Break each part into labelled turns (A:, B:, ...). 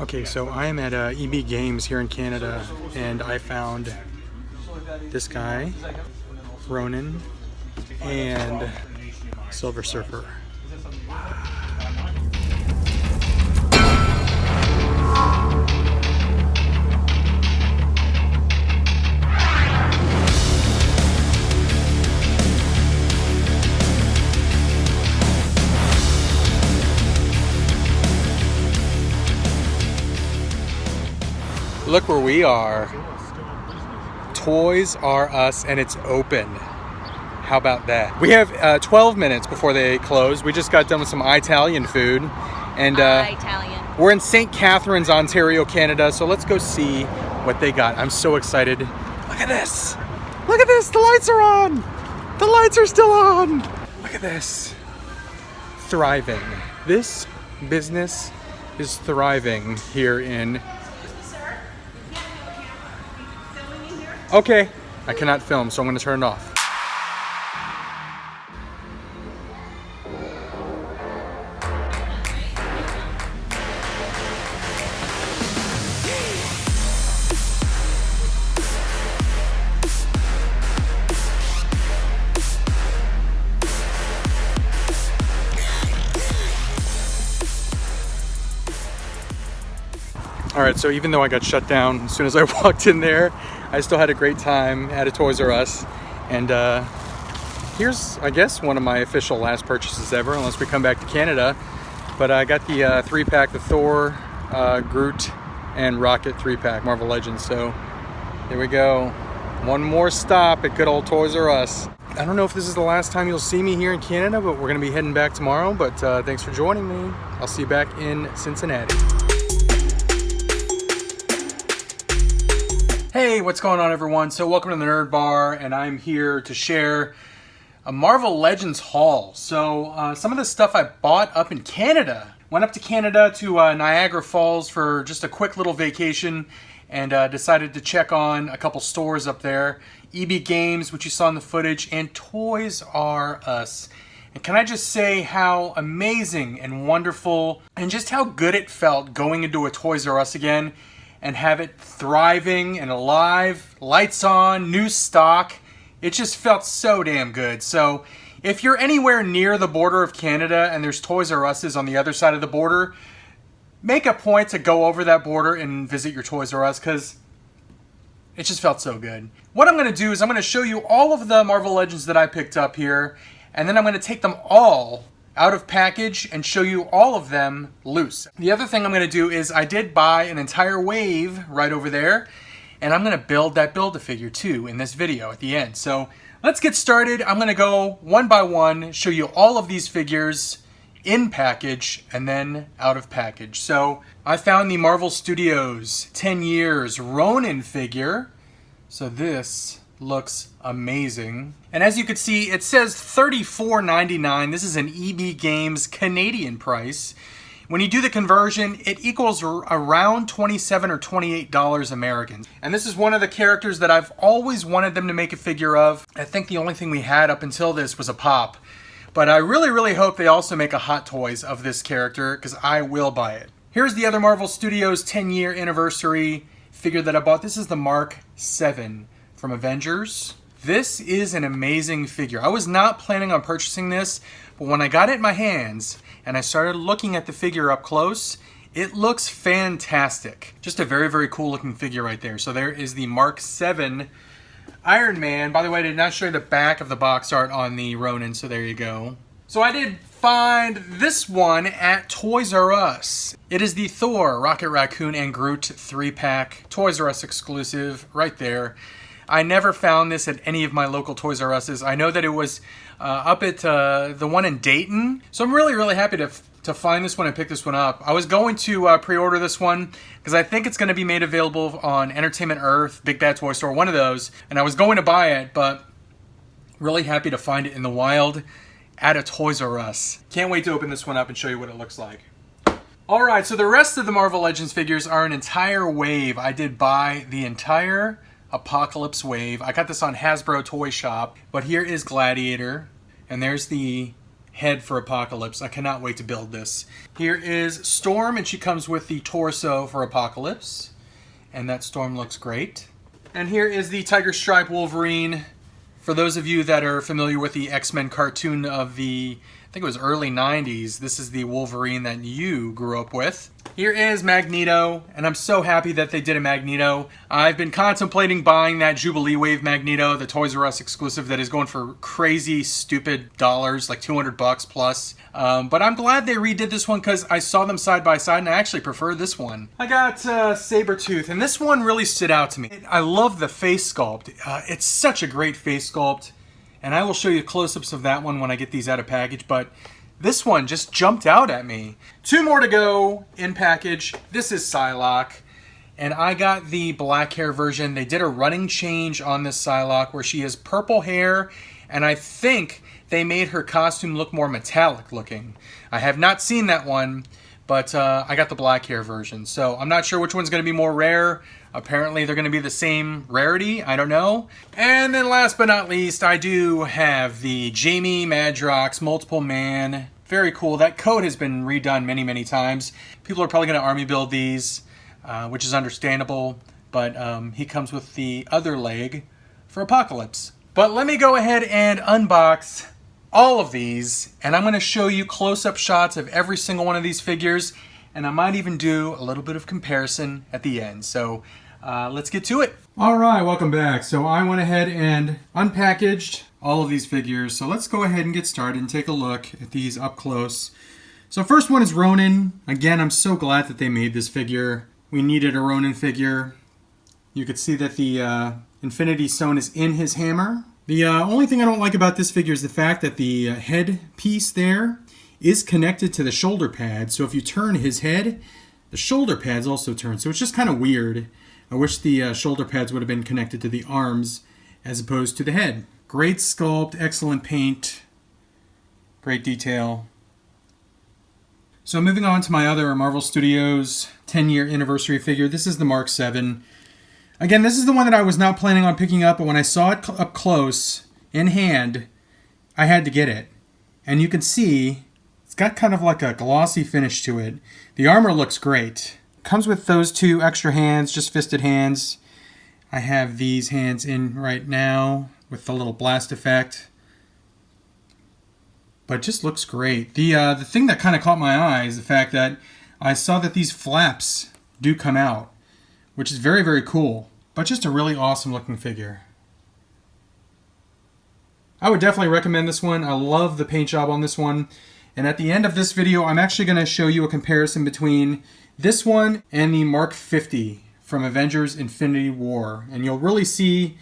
A: Okay, so I am at EB Games here in Canada, and I found this guy, Ronin, and Silver Surfer. Look where we are. Toys R Us, and it's open. How about that? We have 12 minutes before they close. We just got done with some Italian food. And
B: Italian.
A: We're in St. Catharines, Ontario, Canada. So let's go see what they got. I'm so excited. Look at this. Look at this. The lights are on. The lights are still on. Look at this. Thriving. This business is thriving here in... Okay, I cannot film, so I'm going to turn it off. All right, so even though I got shut down as soon as I walked in there, I still had a great time at a Toys R Us. And here's, I guess, one of my official last purchases ever, unless we come back to Canada. But I got the 3-pack, the Thor, Groot, and Rocket 3-pack, Marvel Legends. So here we go. One more stop at good old Toys R Us. I don't know if this is the last time you'll see me here in Canada, but we're gonna be heading back tomorrow. But thanks for joining me. I'll see you back in Cincinnati. Hey, what's going on, everyone? So welcome to the Nerd Bar, and I'm here to share a Marvel Legends haul. So some of the stuff I bought up in Canada. Went up to Canada to Niagara Falls for just a quick little vacation, and decided to check on a couple stores up there. EB Games, which you saw in the footage, and Toys R Us. And can I just say how amazing and wonderful and just how good it felt going into a Toys R Us again and have it thriving and alive, lights on, new stock. It just felt so damn good. So if you're anywhere near the border of Canada and there's Toys R Us's on the other side of the border, make a point to go over that border and visit your Toys R Us, because it just felt so good. What I'm gonna do is I'm gonna show you all of the Marvel Legends that I picked up here, and then I'm gonna take them all out of package and show you all of them loose. The other thing I'm going to do is I did buy an entire wave right over there, and I'm going to build that Build-A-Figure too in this video at the end. So let's get started. I'm going to go one by one, show you all of these figures in package and then out of package. So I found the Marvel Studios 10 years Ronin figure. So this looks amazing. And as you can see, it says $34.99. This is an EB Games Canadian price. When you do the conversion, it equals around $27 or $28 American. And this is one of the characters that I've always wanted them to make a figure of. I think the only thing we had up until this was a pop. But I really, really hope they also make a Hot Toys of this character, because I will buy it. Here's the other Marvel Studios 10-year anniversary figure that I bought. This is the Mark 7 from Avengers. This is an amazing figure. I was not planning on purchasing this, but when I got it in my hands and I started looking at the figure up close, it looks fantastic. Just a very, very cool looking figure right there. So there is the Mark 7 Iron Man. By the way, I did not show you the back of the box art on the Ronin, so there you go. So I did find this one at Toys R Us. It is the Thor, Rocket Raccoon, and Groot 3-pack, Toys R Us exclusive right there. I never found this at any of my local Toys R Us's. I know that it was up at the one in Dayton. So I'm really, really happy to find this one and pick this one up. I was going to pre-order this one because I think it's going to be made available on Entertainment Earth, Big Bad Toy Store, one of those. And I was going to buy it, but really happy to find it in the wild at a Toys R Us. Can't wait to open this one up and show you what it looks like. Alright, so the rest of the Marvel Legends figures are an entire wave. I did buy the entire Apocalypse wave. I got this on Hasbro Toy Shop, but here is Gladiator, and there's the head for Apocalypse. I cannot wait to build this. Here is Storm, and she comes with the torso for Apocalypse. And that Storm looks great. And here is the Tiger Stripe Wolverine. For those of you that are familiar with the X-Men cartoon of the, I think it was early 90s, this is the Wolverine that you grew up with. Here is Magneto, and I'm so happy that they did a Magneto. I've been contemplating buying that Jubilee Wave Magneto, the Toys R Us exclusive that is going for crazy, stupid dollars, like $200 plus. But I'm glad they redid this one because I saw them side by side, and I actually prefer this one. I got Sabretooth, and this one really stood out to me. I love the face sculpt. It's such a great face sculpt, and I will show you close-ups of that one when I get these out of package, but this one just jumped out at me. 2 more to go in package. This is Psylocke, and I got the black hair version. They did a running change on this Psylocke where she has purple hair, and I think they made her costume look more metallic looking. I have not seen that one, but I got the black hair version. So I'm not sure which one's going to be more rare. Apparently they're going to be the same rarity. I don't know. And then last but not least, I do have the Jamie Madrox Multiple Man. Very cool. That coat has been redone many, many times. People are probably going to army build these, which is understandable. But he comes with the other leg for Apocalypse. But let me go ahead and unbox all of these, and I'm going to show you close-up shots of every single one of these figures, and I might even do a little bit of comparison at the end. So let's get to it. All right, welcome back. So I went ahead and unpackaged all of these figures. So let's go ahead and get started and take a look at these up close. So first one is Ronin. Again, I'm so glad that they made this figure. We needed a Ronin figure. You could see that the Infinity Stone is in his hammer. The only thing I don't like about this figure is the fact that the head piece there is connected to the shoulder pad. So if you turn his head, the shoulder pads also turn. So it's just kind of weird. I wish the shoulder pads would have been connected to the arms as opposed to the head. Great sculpt, excellent paint, great detail. So moving on to my other Marvel Studios 10-year anniversary figure. This is the Mark 7. Again, this is the one that I was not planning on picking up, but when I saw it up close, in hand, I had to get it. And you can see, it's got kind of like a glossy finish to it. The armor looks great. Comes with those 2 extra hands, just fisted hands. I have these hands in right now with the little blast effect. But it just looks great. The thing that kind of caught my eye is the fact that I saw that these flaps do come out, which is very, very cool, but just a really awesome looking figure. I would definitely recommend this one. I love the paint job on this one. And at the end of this video, I'm actually going to show you a comparison between this one and the Mark 50 from Avengers Infinity War. And you'll really see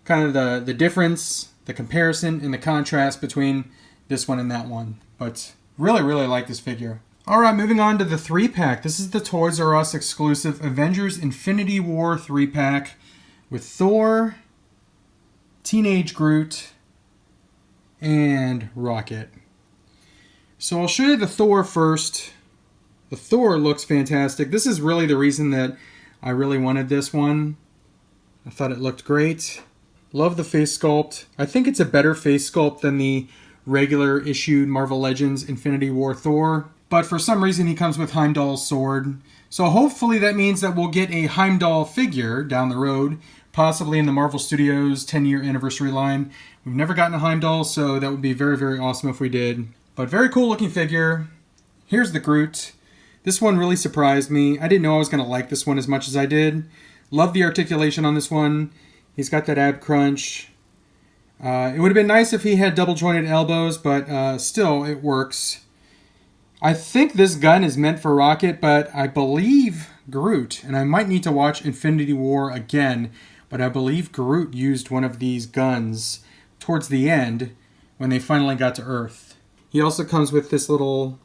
A: kind of the difference, the comparison, and the contrast between this one and that one. But really, really like this figure. Alright, moving on to the 3-pack. This is the Toys R Us exclusive Avengers Infinity War 3-pack with Thor, Teenage Groot, and Rocket. So I'll show you the Thor first. The Thor looks fantastic. This is really the reason that I really wanted this one. I thought it looked great. Love the face sculpt. I think it's a better face sculpt than the regular issued Marvel Legends Infinity War Thor. But for some reason he comes with Heimdall's sword. So hopefully that means that we'll get a Heimdall figure down the road, possibly in the Marvel Studios 10-year anniversary line. We've never gotten a Heimdall, so that would be very, very awesome if we did. But very cool looking figure. Here's the Groot. This one really surprised me. I didn't know I was going to like this one as much as I did. Love the articulation on this one. He's got that ab crunch. It would have been nice if he had double jointed elbows, but still it works. I think this gun is meant for Rocket, but I believe Groot, and I might need to watch Infinity War again, but I believe Groot used one of these guns towards the end when they finally got to Earth. He also comes with this little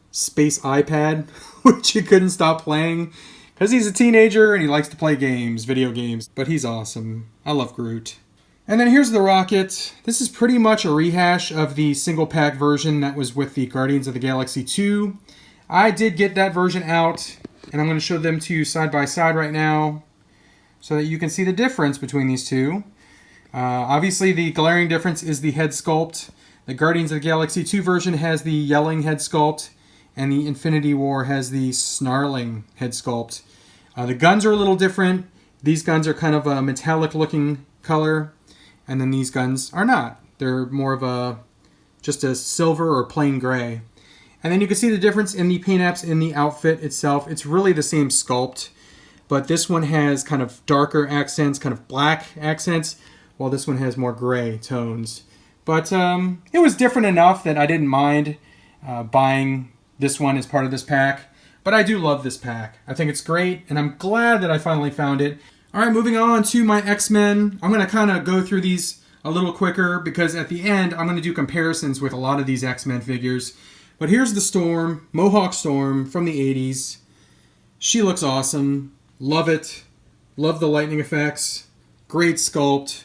A: space iPad, which he couldn't stop playing because he's a teenager and he likes to play games, video games, but he's awesome. I love Groot. And then here's the Rocket. This is pretty much a rehash of the single pack version that was with the Guardians of the Galaxy 2. I did get that version out, and I'm going to show them to you side by side right now so that you can see the difference between these two. Obviously the glaring difference is the head sculpt. The Guardians of the Galaxy 2 version has the yelling head sculpt, and the Infinity War has the snarling head sculpt. The guns are a little different. These guns are kind of a metallic looking color, and then these guns are not. They're more of just a silver or plain gray. And then you can see the difference in the paint apps in the outfit itself. It's really the same sculpt, but this one has kind of darker accents, kind of black accents, while this one has more gray tones. But it was different enough that I didn't mind buying this one as part of this pack. But I do love this pack. I think it's great, and I'm glad that I finally found it. All right, moving on to my X-Men. I'm going to kind of go through these a little quicker because at the end, I'm going to do comparisons with a lot of these X-Men figures. But here's the Storm, Mohawk Storm from the 80s. She looks awesome. Love it. Love the lightning effects. Great sculpt.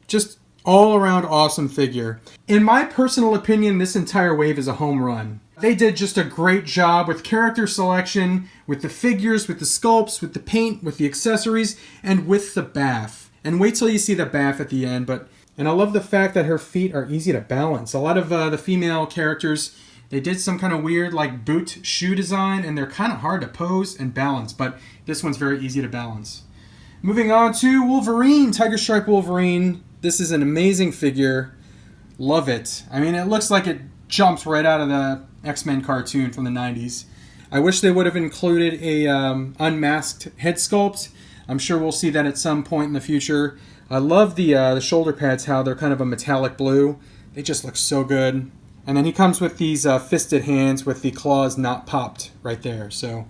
A: Just all around awesome figure. In my personal opinion, this entire wave is a home run. They did just a great job with character selection, with the figures, with the sculpts, with the paint, with the accessories, and with the bath. And wait till you see the bath at the end. And I love the fact that her feet are easy to balance. A lot of the female characters, they did some kind of weird like boot shoe design, and they're kind of hard to pose and balance, but this one's very easy to balance. Moving on to Wolverine, Tiger Stripe Wolverine. This is an amazing figure. Love it. I mean, it looks like it jumps right out of the X-Men cartoon from the 90s. I wish they would have included a unmasked head sculpt. I'm sure we'll see that at some point in the future. I love the shoulder pads, how they're kind of a metallic blue. They just look so good. And then he comes with these fisted hands with the claws not popped right there. So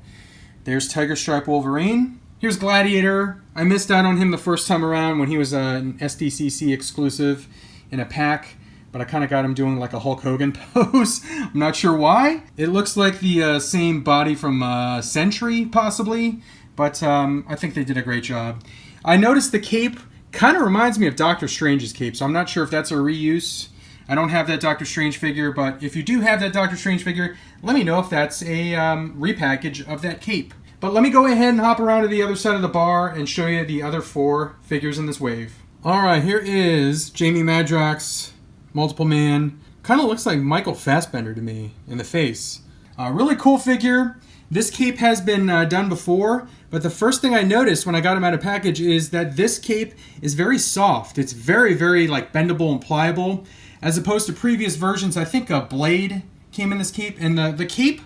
A: there's Tiger Stripe Wolverine. Here's Gladiator. I missed out on him the first time around when he was an SDCC exclusive in a pack, but I kind of got him doing like a Hulk Hogan pose. I'm not sure why. It looks like the same body from Sentry, possibly, but I think they did a great job. I noticed the cape kind of reminds me of Doctor Strange's cape, so I'm not sure if that's a reuse. I don't have that Doctor Strange figure, but if you do have that Doctor Strange figure, let me know if that's a repackage of that cape. But let me go ahead and hop around to the other side of the bar and show you the other 4 figures in this wave. Alright, here is Jamie Madrox, Multiple Man. Kind of looks like Michael Fassbender to me in the face. Really cool figure. This cape has been done before, but the first thing I noticed when I got him out of package is that this cape is very soft. It's very, very like bendable and pliable. As opposed to previous versions, I think a Blade came in this cape, and the cape,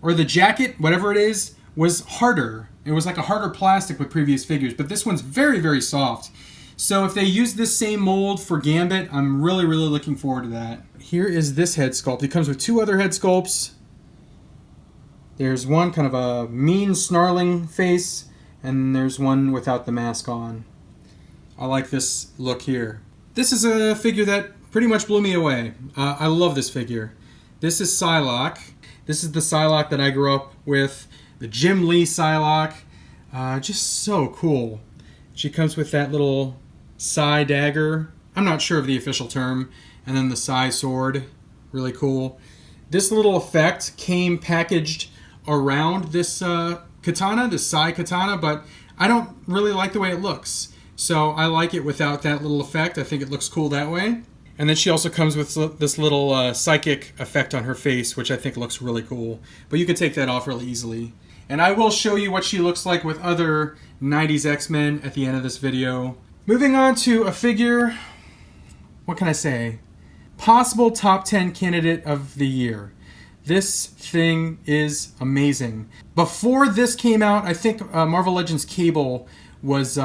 A: or the jacket, whatever it is, was harder. It was like a harder plastic with previous figures, but this one's very, very soft. So if they use this same mold for Gambit, I'm really, really looking forward to that. Here is this head sculpt. He comes with 2 other head sculpts. There's one kind of a mean, snarling face, and there's one without the mask on. I like this look here. This is a figure that pretty much blew me away. I love this figure. This is Psylocke. This is the Psylocke that I grew up with. The Jim Lee Psylocke. Just so cool. She comes with that little Psy dagger. I'm not sure of the official term. And then the Psy sword. Really cool. This little effect came packaged around this katana, the Psy katana, but I don't really like the way it looks. So I like it without that little effect. I think it looks cool that way. And then she also comes with this little psychic effect on her face, which I think looks really cool. But you can take that off really easily. And I will show you what she looks like with other 90s X-Men at the end of this video. Moving on to a figure, what can I say? Possible top 10 candidate of the year. This thing is amazing. Before this came out, I think Marvel Legends Cable was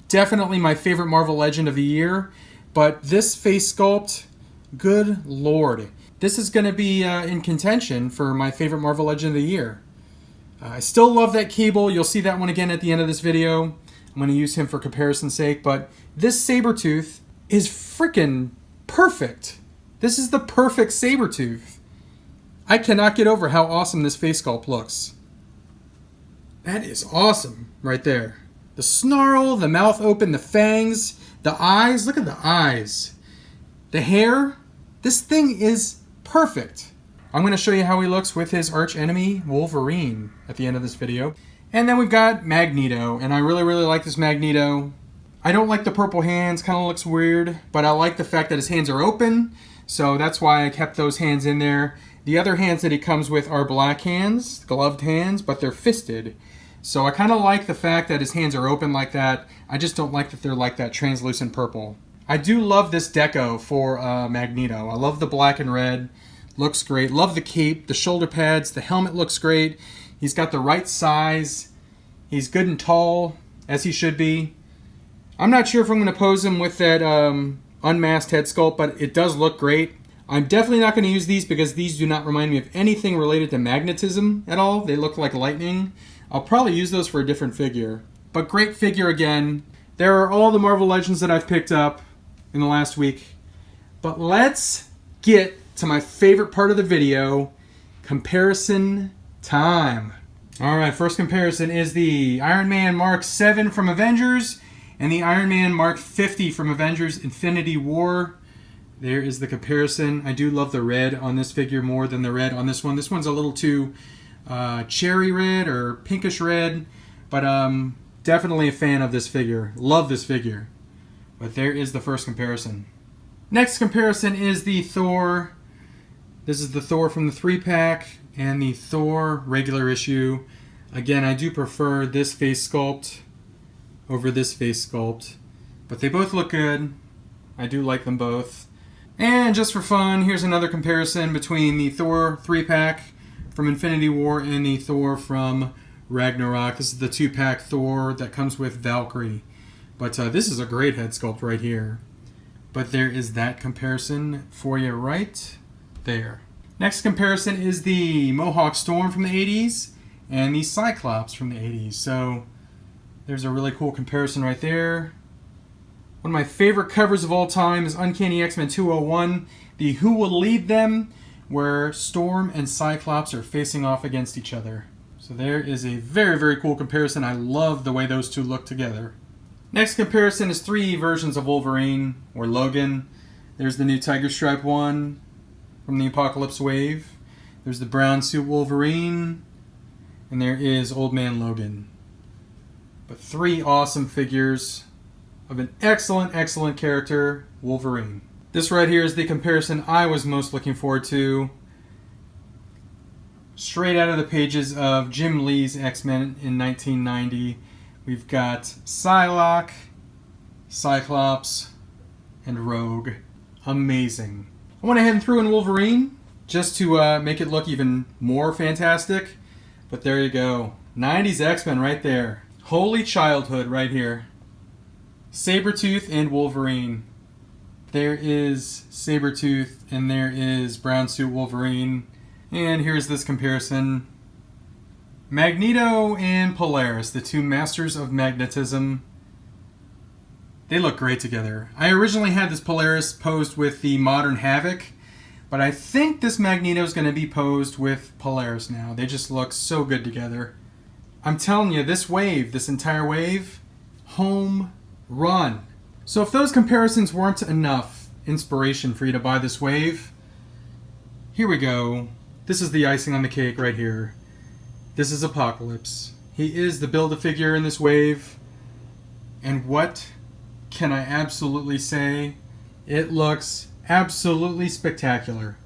A: definitely my favorite Marvel Legend of the year. But this face sculpt, good lord. This is going to be in contention for my favorite Marvel Legend of the year. I still love that Cable. You'll see that one again at the end of this video. I'm going to use him for comparison's sake. But this Sabretooth is freaking perfect. This is the perfect Sabretooth. I cannot get over how awesome this face sculpt looks. That is awesome right there. The snarl, the mouth open, the fangs, the eyes. Look at the eyes. The hair. This thing is perfect. I'm going to show you how he looks with his arch enemy, Wolverine, at the end of this video. And then we've got Magneto, and I really, really like this Magneto. I don't like the purple hands, kind of looks weird, but I like the fact that his hands are open. So that's why I kept those hands in there. The other hands that he comes with are black hands, gloved hands, but they're fisted. So I kind of like the fact that his hands are open like that. I just don't like that they're like that translucent purple. I do love this deco for Magneto. I love the black and red. Looks great. Love the cape, the shoulder pads, the helmet looks great. He's got the right size. He's good and tall, as he should be. I'm not sure if I'm going to pose him with that unmasked head sculpt, but it does look great. I'm definitely not going to use these because these do not remind me of anything related to magnetism at all. They look like lightning. I'll probably use those for a different figure. But great figure again. There are all the Marvel Legends that I've picked up in the last week. But let's get to my favorite part of the video, comparison time. Alright, first comparison is the Iron Man Mark 7 from Avengers and the Iron Man Mark 50 from Avengers Infinity War. There is the comparison. I do love the red on this figure more than the red on this one. This one's a little too cherry red or pinkish red, but definitely a fan of this figure. Love this figure. But there is the first comparison. Next comparison is the Thor. This is the Thor from the 3-pack and the Thor regular issue. Again, I do prefer this face sculpt over this face sculpt, but they both look good. I do like them both. And just for fun, here's another comparison between the Thor 3-pack from Infinity War and the Thor from Ragnarok. This is the 2-pack Thor that comes with Valkyrie. But this is a great head sculpt right here. But there is that comparison for you right there. Next comparison is the Mohawk Storm from the 80s and the Cyclops from the 80s. So there's a really cool comparison right there. One of my favorite covers of all time is Uncanny X-Men 201, the Who Will Lead Them, where Storm and Cyclops are facing off against each other. So there is a very, very cool comparison. I love the way those two look together. Next comparison is 3 versions of Wolverine, or Logan. There's the new Tiger Stripe one from the Apocalypse Wave. There's the brown suit Wolverine. And there is Old Man Logan. But 3 awesome figures of an excellent, excellent character, Wolverine. This right here is the comparison I was most looking forward to. Straight out of the pages of Jim Lee's X-Men in 1990. We've got Psylocke, Cyclops, and Rogue. Amazing. I went ahead and threw in Wolverine just to make it look even more fantastic. But there you go. 90s X-Men right there. Holy childhood right here. Sabretooth and Wolverine. There is Sabretooth and there is Brown Suit Wolverine. And here's this comparison. Magneto and Polaris, the 2 masters of magnetism. They look great together. I originally had this Polaris posed with the modern Havoc, but I think this Magneto is going to be posed with Polaris now. They just look so good together. I'm telling you, this wave, this entire wave, home run. So if those comparisons weren't enough inspiration for you to buy this wave, here we go. This is the icing on the cake right here. This is Apocalypse. He is the Build-A-Figure in this wave. And what can I absolutely say? It looks absolutely spectacular.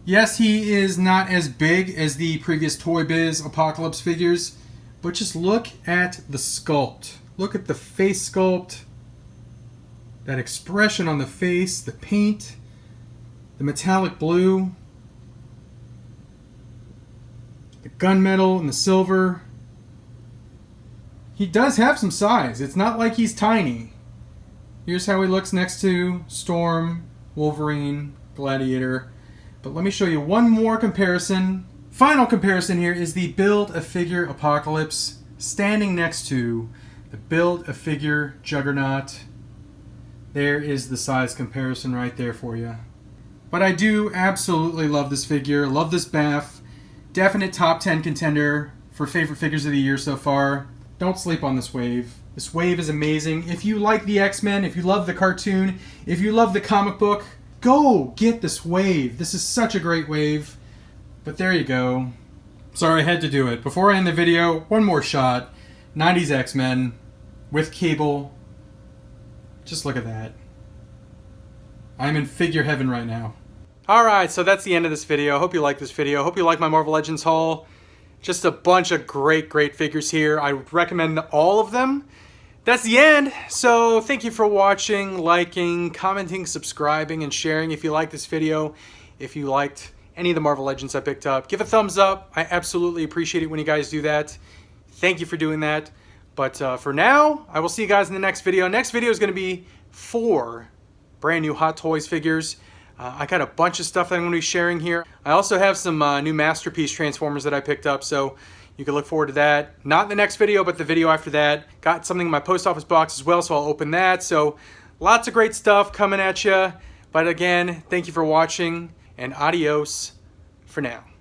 A: Yes, he is not as big as the previous Toy Biz Apocalypse figures, but just look at the sculpt. Look at the face sculpt. That expression on the face, the paint, the metallic blue, the gunmetal and the silver. He does have some size. It's not like he's tiny. Here's how he looks next to Storm, Wolverine, Gladiator. But let me show you one more comparison. Final comparison here is the Build-A-Figure Apocalypse standing next to the Build-A-Figure Juggernaut. There is the size comparison right there for you. But I do absolutely love this figure. Love this bath. Definite top 10 contender for favorite figures of the year so far. Don't sleep on this wave. This wave is amazing. If you like the X-Men, if you love the cartoon, if you love the comic book, go get this wave. This is such a great wave. But there you go. Sorry, I had to do it. Before I end the video, one more shot. 90s X-Men with Cable. Just look at that. I'm in figure heaven right now. Alright, so that's the end of this video. I hope you like this video. I hope you like my Marvel Legends haul. Just a bunch of great figures here. I recommend all of them. That's the end. So thank you for watching, liking, commenting, subscribing, and sharing if you like this video. If you liked any of the Marvel Legends I picked up, give a thumbs up. I absolutely appreciate it when you guys do that. Thank you for doing that. But for now, I will see you guys in the next video. Next video is going to be 4 brand new Hot Toys figures. I got a bunch of stuff that I'm going to be sharing here. I also have some new Masterpiece Transformers that I picked up, so you can look forward to that. Not in the next video, but the video after that. Got something in my post office box as well, so I'll open that. So lots of great stuff coming at you. But again, thank you for watching, and adios for now.